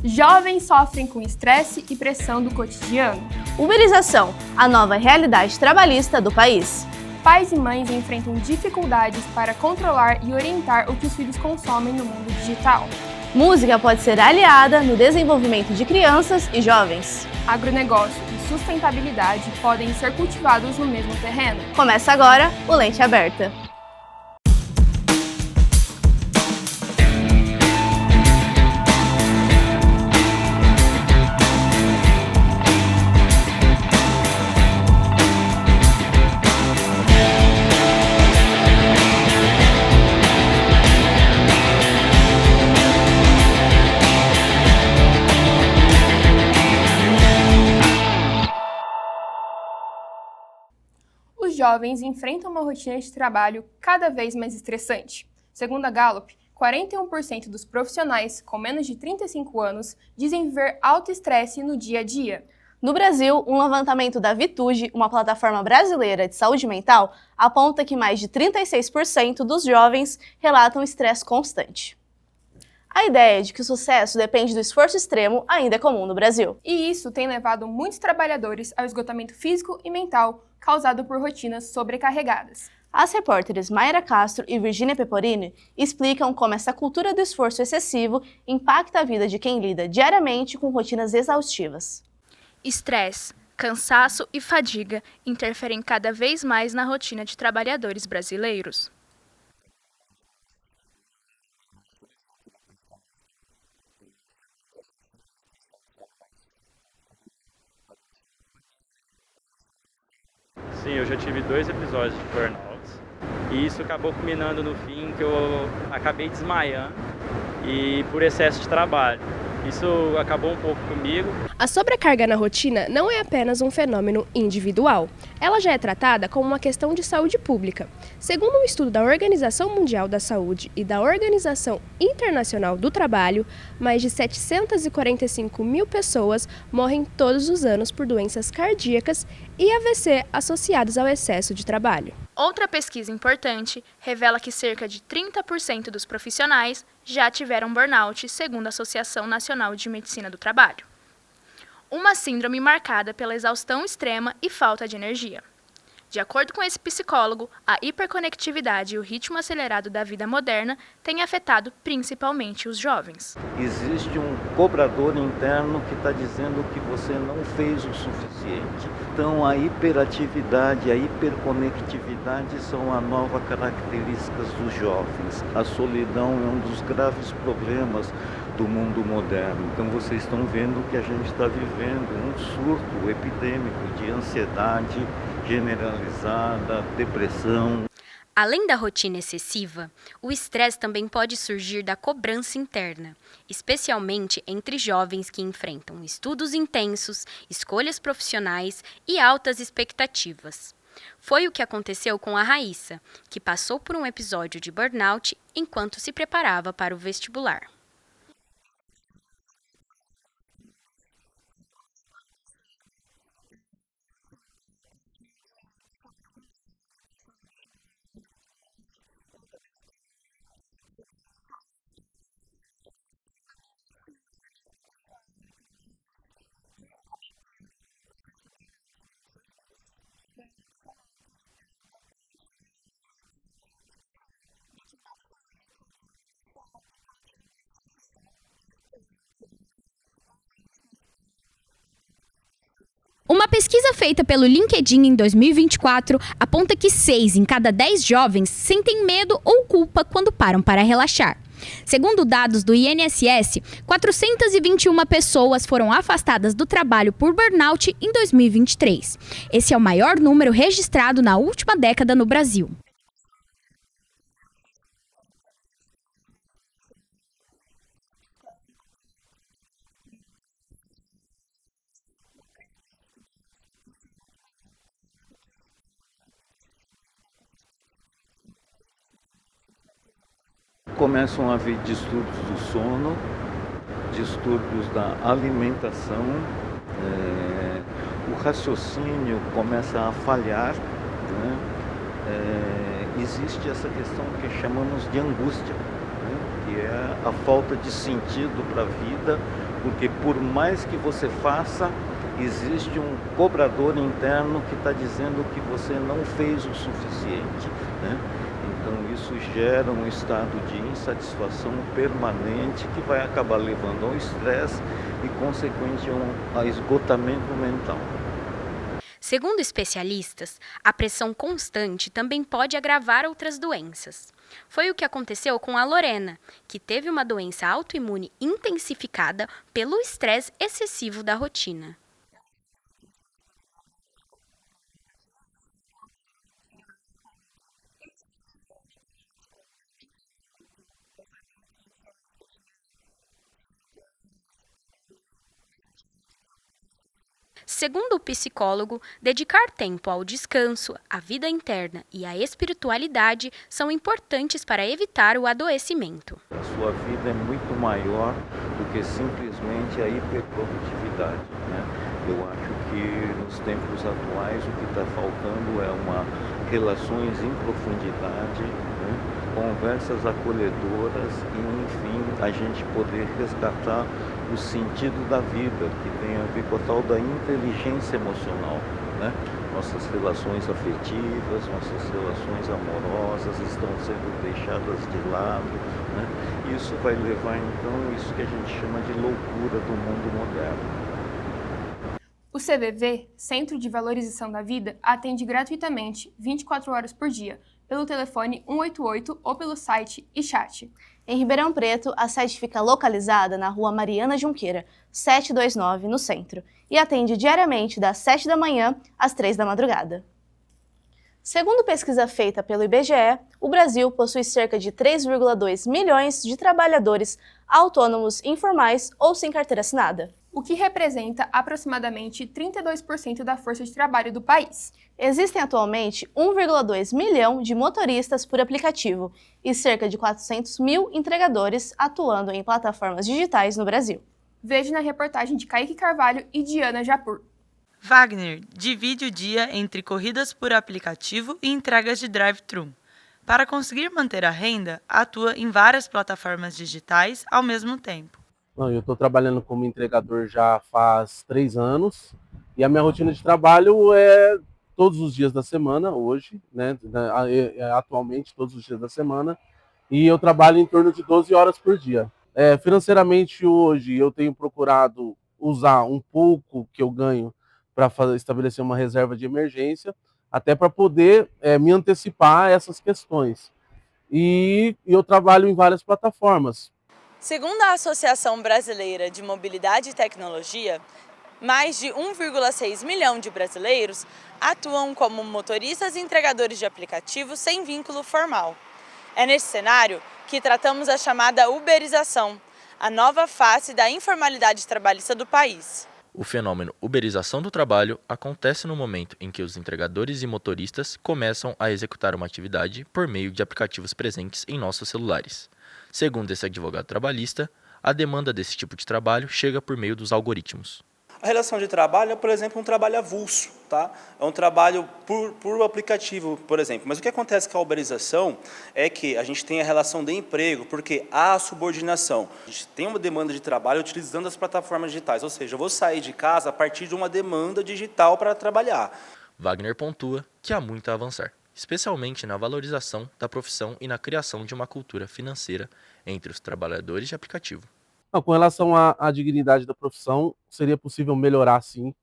Jovens sofrem com estresse e pressão do cotidiano. Uberização, a nova realidade trabalhista do país. Pais e mães enfrentam dificuldades para controlar e orientar o que os filhos consomem no mundo digital. Música pode ser aliada no desenvolvimento de crianças e jovens. Agronegócio e sustentabilidade podem ser cultivados no mesmo terreno. Começa agora o Lente Aberta. Os jovens enfrentam uma rotina de trabalho cada vez mais estressante. Segundo a Gallup, 41% dos profissionais com menos de 35 anos dizem viver alto estresse no dia a dia. No Brasil, um levantamento da Vitude, uma plataforma brasileira de saúde mental, aponta que mais de 36% dos jovens relatam estresse constante. A ideia de que o sucesso depende do esforço extremo ainda é comum no Brasil. E isso tem levado muitos trabalhadores ao esgotamento físico e mental causado por rotinas sobrecarregadas. As repórteres Mayra Castro e Virginia Peporini explicam como essa cultura do esforço excessivo impacta a vida de quem lida diariamente com rotinas exaustivas. Estresse, cansaço e fadiga interferem cada vez mais na rotina de trabalhadores brasileiros. Sim, eu já tive 2 episódios de burnout e isso acabou culminando no fim que eu acabei desmaiando e por excesso de trabalho. Isso acabou um pouco comigo. A sobrecarga na rotina não é apenas um fenômeno individual. Ela já é tratada como uma questão de saúde pública. Segundo um estudo da Organização Mundial da Saúde e da Organização Internacional do Trabalho, mais de 745 mil pessoas morrem todos os anos por doenças cardíacas e AVC associadas ao excesso de trabalho. Outra pesquisa importante revela que cerca de 30% dos profissionais já tiveram burnout, segundo a Associação Nacional de Medicina do Trabalho. Uma síndrome marcada pela exaustão extrema e falta de energia. De acordo com esse psicólogo, a hiperconectividade e o ritmo acelerado da vida moderna têm afetado principalmente os jovens. Existe um cobrador interno que está dizendo que você não fez o suficiente. Então a hiperatividade, a hiperconectividade são as novas características dos jovens. A solidão é um dos graves problemas do mundo moderno. Então vocês estão vendo que a gente está vivendo um surto epidêmico de ansiedade generalizada, depressão. Além da rotina excessiva, o estresse também pode surgir da cobrança interna, especialmente entre jovens que enfrentam estudos intensos, escolhas profissionais e altas expectativas. Foi o que aconteceu com a Raíssa, que passou por um episódio de burnout enquanto se preparava para o vestibular. Uma pesquisa feita pelo LinkedIn em 2024 aponta que 6 em cada 10 jovens sentem medo ou culpa quando param para relaxar. Segundo dados do INSS, 421 pessoas foram afastadas do trabalho por burnout em 2023. Esse é o maior número registrado na última década no Brasil. Começam a haver distúrbios do sono, distúrbios da alimentação, o raciocínio começa a falhar, né? Existe essa questão que chamamos de angústia, né? Que é a falta de sentido para a vida porque por mais que você faça, existe um cobrador interno que está dizendo que você não fez o suficiente, né? Então isso gera um estado de insatisfação permanente que vai acabar levando ao estresse e, consequente, a esgotamento mental. Segundo especialistas, a pressão constante também pode agravar outras doenças. Foi o que aconteceu com a Lorena, que teve uma doença autoimune intensificada pelo estresse excessivo da rotina. Segundo o psicólogo, dedicar tempo ao descanso, à vida interna e à espiritualidade são importantes para evitar o adoecimento. A sua vida é muito maior do que simplesmente a hiperprodutividade, né? Eu acho que nos tempos atuais o que está faltando é relações em profundidade, né? Conversas acolhedoras e, enfim, a gente poder resgatar o sentido da vida, que tem a ver com a tal da inteligência emocional, né? Nossas relações afetivas, nossas relações amorosas estão sendo deixadas de lado, né? Isso vai levar, então, isso que a gente chama de loucura do mundo moderno. O CVV, Centro de Valorização da Vida, atende gratuitamente 24 horas por dia, pelo telefone 188 ou pelo site e chat. Em Ribeirão Preto, a sede fica localizada na rua Mariana Junqueira, 729, no centro, e atende diariamente das 7 da manhã às 3 da madrugada. Segundo pesquisa feita pelo IBGE, o Brasil possui cerca de 3,2 milhões de trabalhadores autônomos informais ou sem carteira assinada, o que representa aproximadamente 32% da força de trabalho do país. Existem atualmente 1,2 milhão de motoristas por aplicativo e cerca de 400 mil entregadores atuando em plataformas digitais no Brasil. Veja na reportagem de Kaique Carvalho e Diana Japur. Wagner divide o dia entre corridas por aplicativo e entregas de drive-thru. Para conseguir manter a renda, atua em várias plataformas digitais ao mesmo tempo. Eu estou trabalhando como entregador já faz 3 anos e a minha rotina de trabalho é todos os dias da semana, hoje, né? Atualmente todos os dias da semana, e eu trabalho em torno de 12 horas por dia. Financeiramente hoje eu tenho procurado usar um pouco que eu ganho para estabelecer uma reserva de emergência, até para poder me antecipar a essas questões. E eu trabalho em várias plataformas. Segundo a Associação Brasileira de Mobilidade e Tecnologia, mais de 1,6 milhão de brasileiros atuam como motoristas e entregadores de aplicativos sem vínculo formal. É nesse cenário que tratamos a chamada uberização, a nova face da informalidade trabalhista do país. O fenômeno uberização do trabalho acontece no momento em que os entregadores e motoristas começam a executar uma atividade por meio de aplicativos presentes em nossos celulares. Segundo esse advogado trabalhista, a demanda desse tipo de trabalho chega por meio dos algoritmos. A relação de trabalho é, por exemplo, um trabalho avulso, tá? É um trabalho por aplicativo, por exemplo. Mas o que acontece com a uberização é que a gente tem a relação de emprego, porque há a subordinação. A gente tem uma demanda de trabalho utilizando as plataformas digitais, ou seja, eu vou sair de casa a partir de uma demanda digital para trabalhar. Wagner pontua que há muito a avançar, especialmente na valorização da profissão e na criação de uma cultura financeira entre os trabalhadores de aplicativo. Com relação à dignidade da profissão, seria possível melhorar, sim.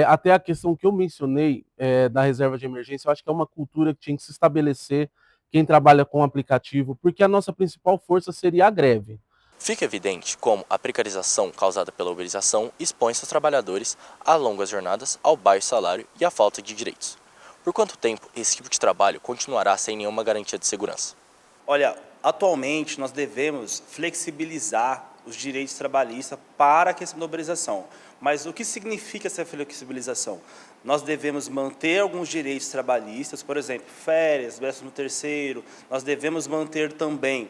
Até a questão que eu mencionei da reserva de emergência, eu acho que é uma cultura que tinha que se estabelecer quem trabalha com aplicativo, porque a nossa principal força seria a greve. Fica evidente como a precarização causada pela uberização expõe seus trabalhadores a longas jornadas, ao baixo salário e à falta de direitos. Por quanto tempo esse tipo de trabalho continuará sem nenhuma garantia de segurança? Olha, atualmente nós devemos flexibilizar os direitos trabalhistas para a questão da uberização. Mas o que significa essa flexibilização? Nós devemos manter alguns direitos trabalhistas, por exemplo, férias, 13º, nós devemos manter também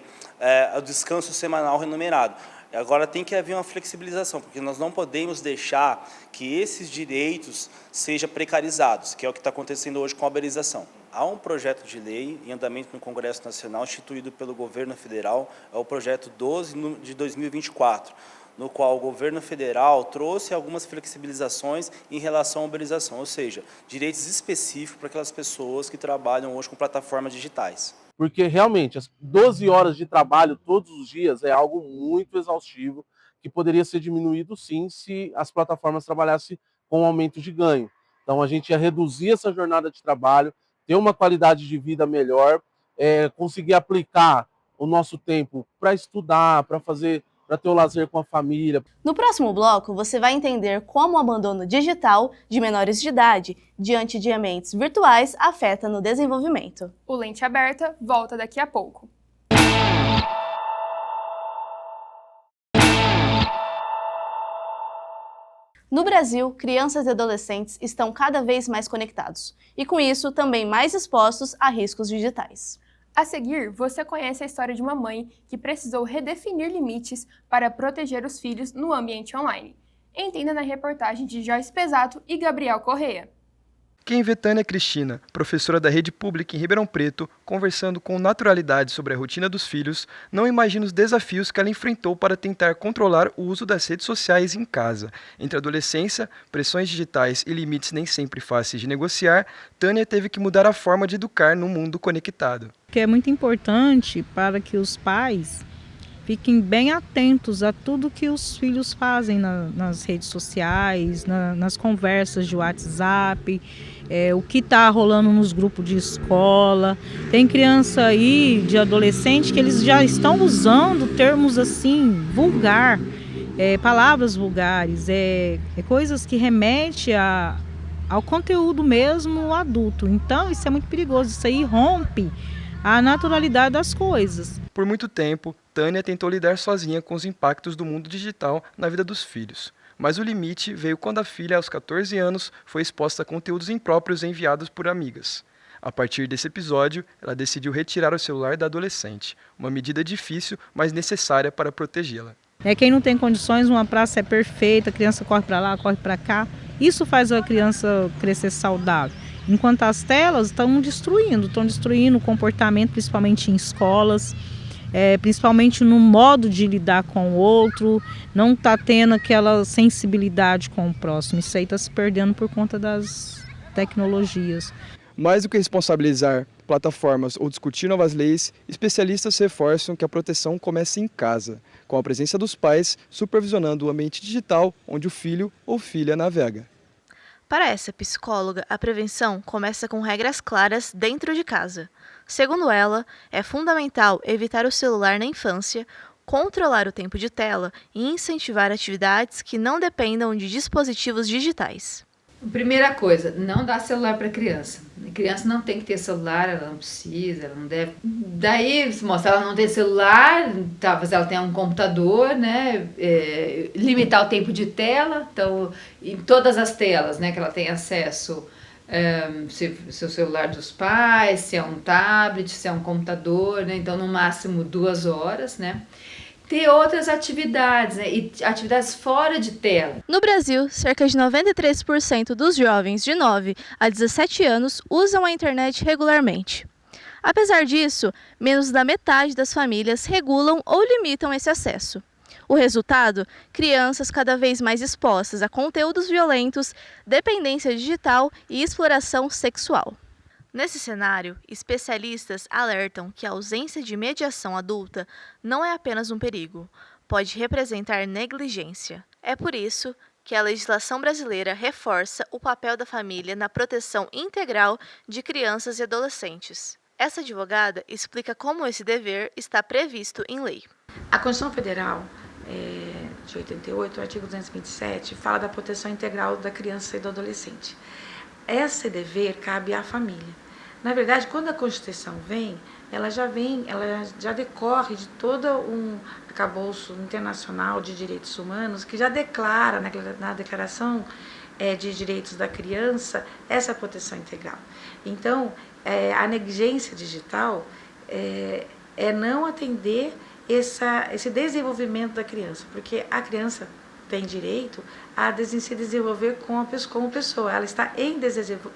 o descanso semanal remunerado. Agora tem que haver uma flexibilização, porque nós não podemos deixar que esses direitos sejam precarizados, que é o que está acontecendo hoje com a uberização. Há um projeto de lei em andamento no Congresso Nacional, instituído pelo governo federal, é o projeto 12 de 2024. no qual o governo federal trouxe algumas flexibilizações em relação à uberização, ou seja, direitos específicos para aquelas pessoas que trabalham hoje com plataformas digitais. Porque realmente as 12 horas de trabalho todos os dias é algo muito exaustivo, que poderia ser diminuído sim se as plataformas trabalhassem com um aumento de ganho. Então a gente ia reduzir essa jornada de trabalho, ter uma qualidade de vida melhor, conseguir aplicar o nosso tempo para estudar, para ter o lazer com a família. No próximo bloco, você vai entender como o abandono digital de menores de idade diante de ambientes virtuais afeta no desenvolvimento. O Lente Aberta volta daqui a pouco. No Brasil, crianças e adolescentes estão cada vez mais conectados e, com isso, também mais expostos a riscos digitais. A seguir, você conhece a história de uma mãe que precisou redefinir limites para proteger os filhos no ambiente online. Entenda na reportagem de Joyce Pesato e Gabriel Correia. Quem vê Tânia Cristina, professora da rede pública em Ribeirão Preto, conversando com naturalidade sobre a rotina dos filhos, não imagina os desafios que ela enfrentou para tentar controlar o uso das redes sociais em casa. Entre adolescência, pressões digitais e limites nem sempre fáceis de negociar, Tânia teve que mudar a forma de educar no mundo conectado. Que é muito importante para que os pais fiquem bem atentos a tudo que os filhos fazem nas redes sociais, nas conversas de WhatsApp, o que está rolando nos grupos de escola. Tem criança aí, de adolescente, que eles já estão usando termos assim, vulgar, palavras vulgares, coisas que remetem ao conteúdo mesmo adulto. Então isso é muito perigoso, isso aí rompe a naturalidade das coisas. Por muito tempo, Tânia tentou lidar sozinha com os impactos do mundo digital na vida dos filhos. Mas o limite veio quando a filha, aos 14 anos, foi exposta a conteúdos impróprios enviados por amigas. A partir desse episódio, ela decidiu retirar o celular da adolescente, uma medida difícil, mas necessária para protegê-la. Quem não tem condições, uma praça é perfeita, a criança corre para lá, corre para cá. Isso faz a criança crescer saudável. Enquanto as telas estão destruindo o comportamento, principalmente em escolas, principalmente no modo de lidar com o outro, não está tendo aquela sensibilidade com o próximo. Isso aí está se perdendo por conta das tecnologias. Mais do que responsabilizar plataformas ou discutir novas leis, especialistas reforçam que a proteção começa em casa, com a presença dos pais supervisionando o ambiente digital onde o filho ou filha navega. Para essa psicóloga, a prevenção começa com regras claras dentro de casa. Segundo ela, é fundamental evitar o celular na infância, controlar o tempo de tela e incentivar atividades que não dependam de dispositivos digitais. Primeira coisa, não dá celular para criança. A criança não tem que ter celular, ela não precisa, ela não deve. Daí, se mostrar ela não tem celular, talvez ela tenha um computador, né? Limitar o tempo de tela, então, em todas as telas, né, que ela tem acesso, se o celular dos pais, se é um tablet, se é um computador, né? Então, no máximo 2 horas, né? Ter outras atividades, né? E atividades fora de tela. No Brasil, cerca de 93% dos jovens de 9 a 17 anos usam a internet regularmente. Apesar disso, menos da metade das famílias regulam ou limitam esse acesso. O resultado? Crianças cada vez mais expostas a conteúdos violentos, dependência digital e exploração sexual. Nesse cenário, especialistas alertam que a ausência de mediação adulta não é apenas um perigo, pode representar negligência. É por isso que a legislação brasileira reforça o papel da família na proteção integral de crianças e adolescentes. Essa advogada explica como esse dever está previsto em lei. A Constituição Federal de 88, o artigo 227, fala da proteção integral da criança e do adolescente. Esse dever cabe à família. Na verdade, quando a Constituição vem, ela já decorre de todo um arcabouço internacional de direitos humanos que já declara na Declaração de Direitos da Criança essa proteção integral. Então, a negligência digital é não atender esse desenvolvimento da criança, porque a criança tem direito a se desenvolver como pessoa, ela está em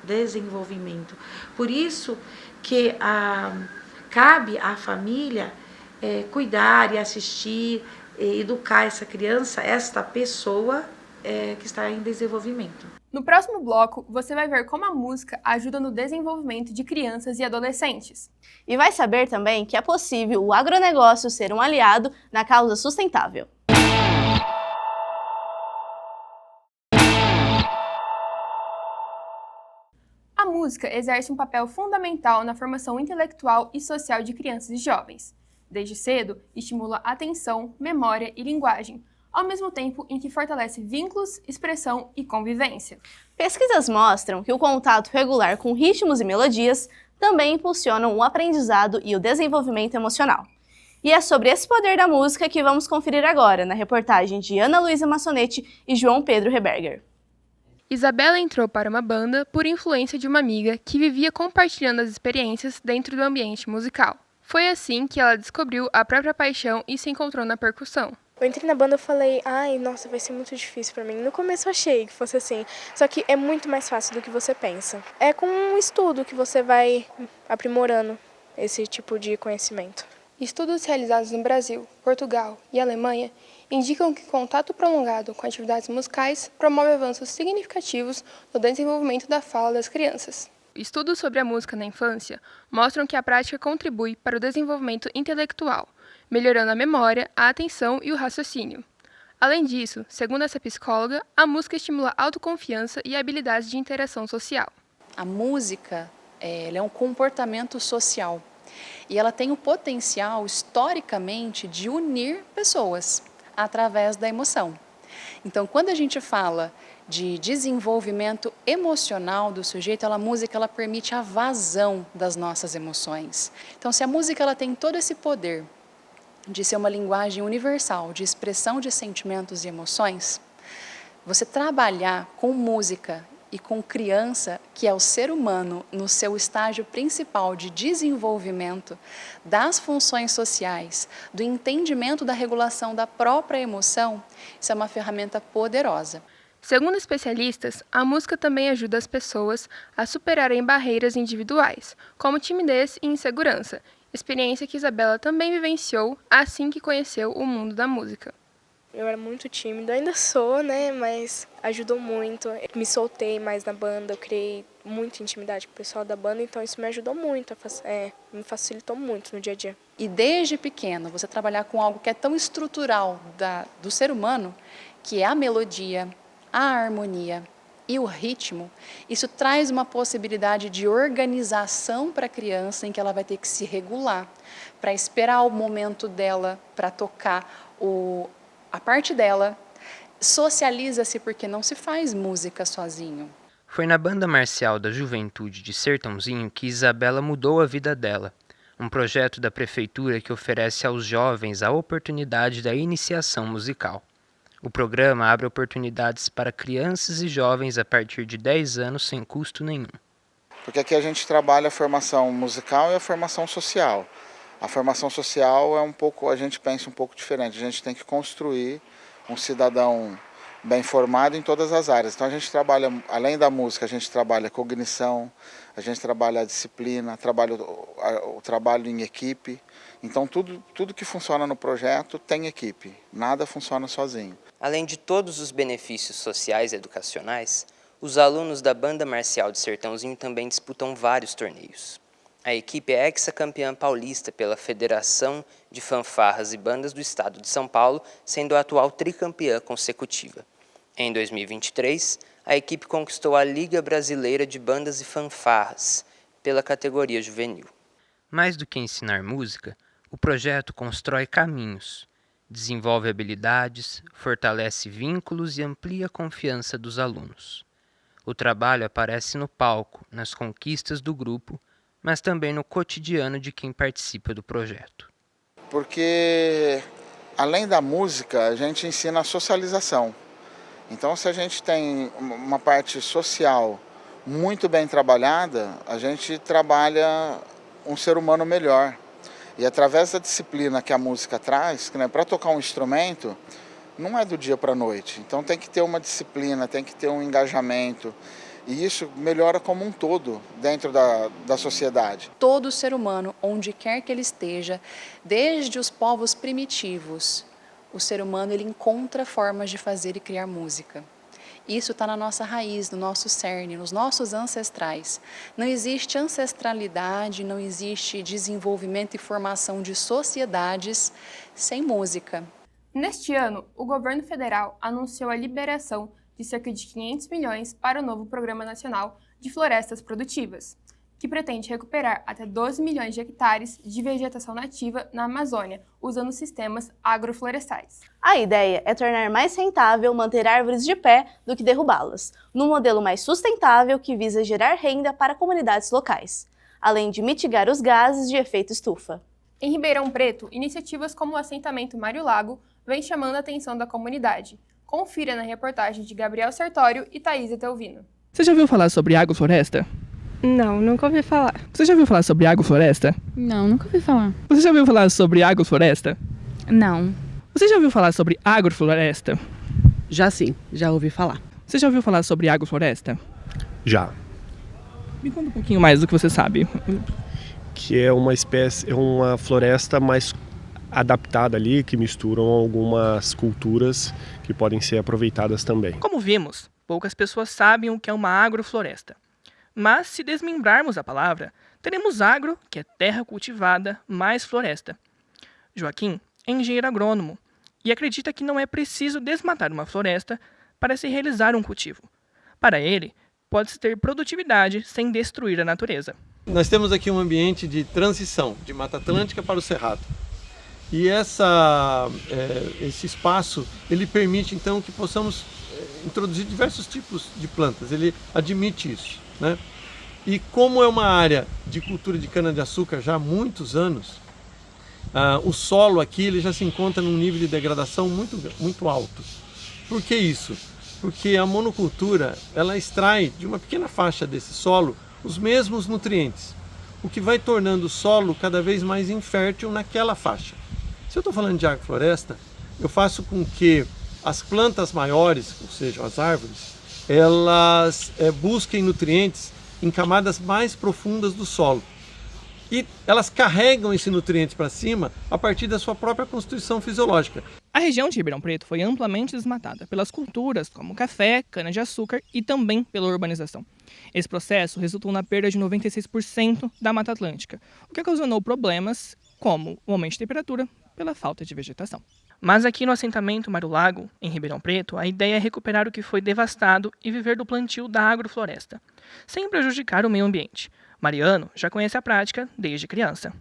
desenvolvimento. Por isso que cabe à família cuidar e assistir educar essa criança, esta pessoa que está em desenvolvimento. No próximo bloco, você vai ver como a música ajuda no desenvolvimento de crianças e adolescentes. E vai saber também que é possível o agronegócio ser um aliado na causa sustentável. A música exerce um papel fundamental na formação intelectual e social de crianças e jovens. Desde cedo, estimula atenção, memória e linguagem, ao mesmo tempo em que fortalece vínculos, expressão e convivência. Pesquisas mostram que o contato regular com ritmos e melodias também impulsionam o aprendizado e o desenvolvimento emocional. E é sobre esse poder da música que vamos conferir agora, na reportagem de Ana Luísa Massonetti e João Pedro Reberger. Isabela entrou para uma banda por influência de uma amiga que vivia compartilhando as experiências dentro do ambiente musical. Foi assim que ela descobriu a própria paixão e se encontrou na percussão. Eu entrei na banda e falei, nossa, vai ser muito difícil pra mim. No começo eu achei que fosse assim, só que é muito mais fácil do que você pensa. É com um estudo que você vai aprimorando esse tipo de conhecimento. Estudos realizados no Brasil, Portugal e Alemanha indicam que contato prolongado com atividades musicais promove avanços significativos no desenvolvimento da fala das crianças. Estudos sobre a música na infância mostram que a prática contribui para o desenvolvimento intelectual, melhorando a memória, a atenção e o raciocínio. Além disso, segundo essa psicóloga, a música estimula a autoconfiança e habilidades de interação social. A música ela é um comportamento social e ela tem o potencial, historicamente, de unir pessoas através da emoção. Então, quando a gente fala de desenvolvimento emocional do sujeito, a música ela permite a vazão das nossas emoções. Então, se a música ela tem todo esse poder de ser uma linguagem universal, de expressão de sentimentos e emoções, você trabalhar com música e com criança, que é o ser humano no seu estágio principal de desenvolvimento das funções sociais, do entendimento da regulação da própria emoção, isso é uma ferramenta poderosa. Segundo especialistas, a música também ajuda as pessoas a superarem barreiras individuais, como timidez e insegurança, experiência que Isabela também vivenciou assim que conheceu o mundo da música. Eu era muito tímida, ainda sou, né, mas ajudou muito. Eu me soltei mais na banda, eu criei muita intimidade com o pessoal da banda, então isso me ajudou muito, me facilitou muito no dia a dia. E desde pequeno, você trabalhar com algo que é tão estrutural do ser humano, que é a melodia, a harmonia e o ritmo, isso traz uma possibilidade de organização para a criança em que ela vai ter que se regular, para esperar o momento dela, para tocar a parte dela, socializa-se porque não se faz música sozinho. Foi na Banda Marcial da Juventude de Sertãozinho que Isabela mudou a vida dela, um projeto da prefeitura que oferece aos jovens a oportunidade da iniciação musical. O programa abre oportunidades para crianças e jovens a partir de 10 anos sem custo nenhum. Porque aqui a gente trabalha a formação musical e a formação social. A formação social a gente pensa um pouco diferente, a gente tem que construir um cidadão bem formado em todas as áreas. Então a gente trabalha, além da música, a gente trabalha a cognição, a gente trabalha a disciplina, o trabalho em equipe. Então tudo que funciona no projeto tem equipe, nada funciona sozinho. Além de todos os benefícios sociais e educacionais, os alunos da Banda Marcial de Sertãozinho também disputam vários torneios. A equipe é hexacampeã paulista pela Federação de Fanfarras e Bandas do Estado de São Paulo, sendo a atual tricampeã consecutiva. Em 2023, a equipe conquistou a Liga Brasileira de Bandas e Fanfarras, pela categoria juvenil. Mais do que ensinar música, o projeto constrói caminhos, desenvolve habilidades, fortalece vínculos e amplia a confiança dos alunos. O trabalho aparece no palco, nas conquistas do grupo, mas também no cotidiano de quem participa do projeto. Porque, além da música, a gente ensina a socialização. Então, se a gente tem uma parte social muito bem trabalhada, a gente trabalha um ser humano melhor. E através da disciplina que a música traz, que, né, para tocar um instrumento, não é do dia para a noite. Então tem que ter uma disciplina, tem que ter um engajamento. E isso melhora como um todo dentro da sociedade. Todo ser humano, onde quer que ele esteja, desde os povos primitivos, o ser humano ele encontra formas de fazer e criar música. Isso está na nossa raiz, no nosso cerne, nos nossos ancestrais. Não existe ancestralidade, não existe desenvolvimento e formação de sociedades sem música. Neste ano, o governo federal anunciou a liberação de cerca de 500 milhões para o novo Programa Nacional de Florestas Produtivas, que pretende recuperar até 12 milhões de hectares de vegetação nativa na Amazônia, usando sistemas agroflorestais. A ideia é tornar mais rentável manter árvores de pé do que derrubá-las, num modelo mais sustentável que visa gerar renda para comunidades locais, além de mitigar os gases de efeito estufa. Em Ribeirão Preto, iniciativas como o assentamento Mário Lago vêm chamando a atenção da comunidade. Confira na reportagem de Gabriel Sartório e Thaisa Telvino. Você já ouviu falar sobre agrofloresta? Não, nunca ouvi falar. Você já ouviu falar sobre agrofloresta? Não, nunca ouvi falar. Você já ouviu falar sobre agrofloresta? Não. Você já ouviu falar sobre agrofloresta? Já sim, já ouvi falar. Você já ouviu falar sobre agrofloresta? Já. Me conta um pouquinho mais do que você sabe. Que é uma floresta mais adaptada ali, que misturam algumas culturas que podem ser aproveitadas também. Como vimos, poucas pessoas sabem o que é uma agrofloresta. Mas, se desmembrarmos a palavra, teremos agro, que é terra cultivada, mais floresta. Joaquim é engenheiro agrônomo e acredita que não é preciso desmatar uma floresta para se realizar um cultivo. Para ele, pode-se ter produtividade sem destruir a natureza. Nós temos aqui um ambiente de transição, de Mata Atlântica para o Cerrado. E esse espaço, ele permite então que possamos introduzir diversos tipos de plantas, ele admite isso, né? E como é uma área de cultura de cana-de-açúcar já há muitos anos, o solo aqui ele já se encontra num nível de degradação muito alto. Por que isso? Porque a monocultura ela extrai de uma pequena faixa desse solo os mesmos nutrientes, o que vai tornando o solo cada vez mais infértil naquela faixa. Se eu estou falando de agrofloresta, eu faço com que as plantas maiores, ou seja, as árvores, elas busquem nutrientes em camadas mais profundas do solo. E elas carregam esse nutriente para cima a partir da sua própria constituição fisiológica. A região de Ribeirão Preto foi amplamente desmatada pelas culturas como café, cana-de-açúcar e também pela urbanização. Esse processo resultou na perda de 96% da Mata Atlântica, o que ocasionou problemas como o aumento de temperatura pela falta de vegetação. Mas aqui no assentamento Mário Lago, em Ribeirão Preto, a ideia é recuperar o que foi devastado e viver do plantio da agrofloresta, sem prejudicar o meio ambiente. Mariano já conhece a prática desde criança.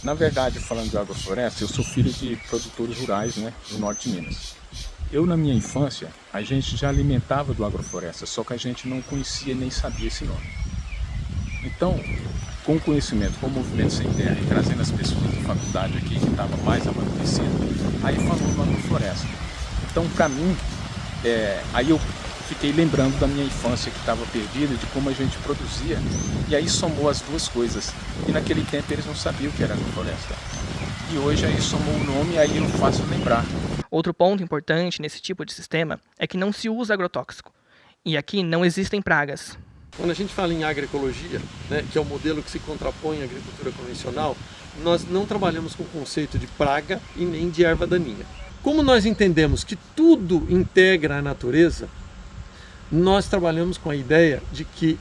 Na verdade, falando de agrofloresta, eu sou filho de produtores rurais, né, do norte de Minas. Eu, na minha infância, a gente já alimentava do agrofloresta, só que a gente não conhecia nem sabia esse nome. Então, com o conhecimento, com o Movimento Sem Terra e trazendo as pessoas da faculdade aqui, que estava mais amadurecido, aí falou no agrofloresta. Então, para mim, aí eu fiquei lembrando da minha infância que estava perdida, de como a gente produzia, e aí somou as duas coisas. E naquele tempo eles não sabiam o que era agrofloresta. E hoje aí somou o nome e aí eu faço lembrar. Outro ponto importante nesse tipo de sistema é que não se usa agrotóxico. E aqui não existem pragas. Quando a gente fala em agroecologia, né, que é o modelo que se contrapõe à agricultura convencional, nós não trabalhamos com o conceito de praga e nem de erva daninha. Como nós entendemos que tudo integra a natureza, nós trabalhamos com a ideia de que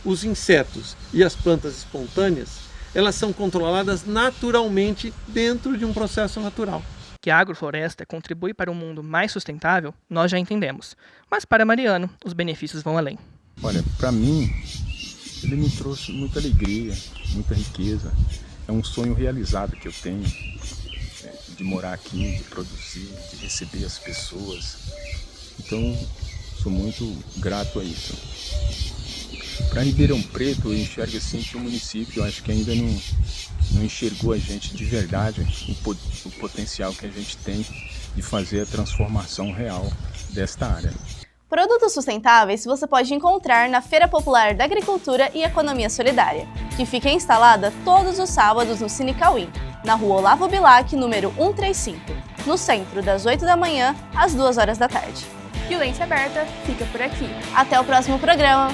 os insetos e as plantas espontâneas, elas são controladas naturalmente dentro de um processo natural. Que a agrofloresta contribui para um mundo mais sustentável, nós já entendemos. Mas para Mariano, os benefícios vão além. Olha, para mim, ele me trouxe muita alegria, muita riqueza. É um sonho realizado que eu tenho, de morar aqui, de produzir, de receber as pessoas. Então, sou muito grato a isso. Para Ribeirão Preto, eu enxergo assim que o município, eu acho que ainda não enxergou a gente de verdade, o potencial que a gente tem de fazer a transformação real desta área. Produtos sustentáveis você pode encontrar na Feira Popular da Agricultura e Economia Solidária, que fica instalada todos os sábados no Cine Cauim, na rua Olavo Bilac, número 135, no centro, das 8 da manhã às 2 horas da tarde. Violência Aberta fica por aqui. Até o próximo programa!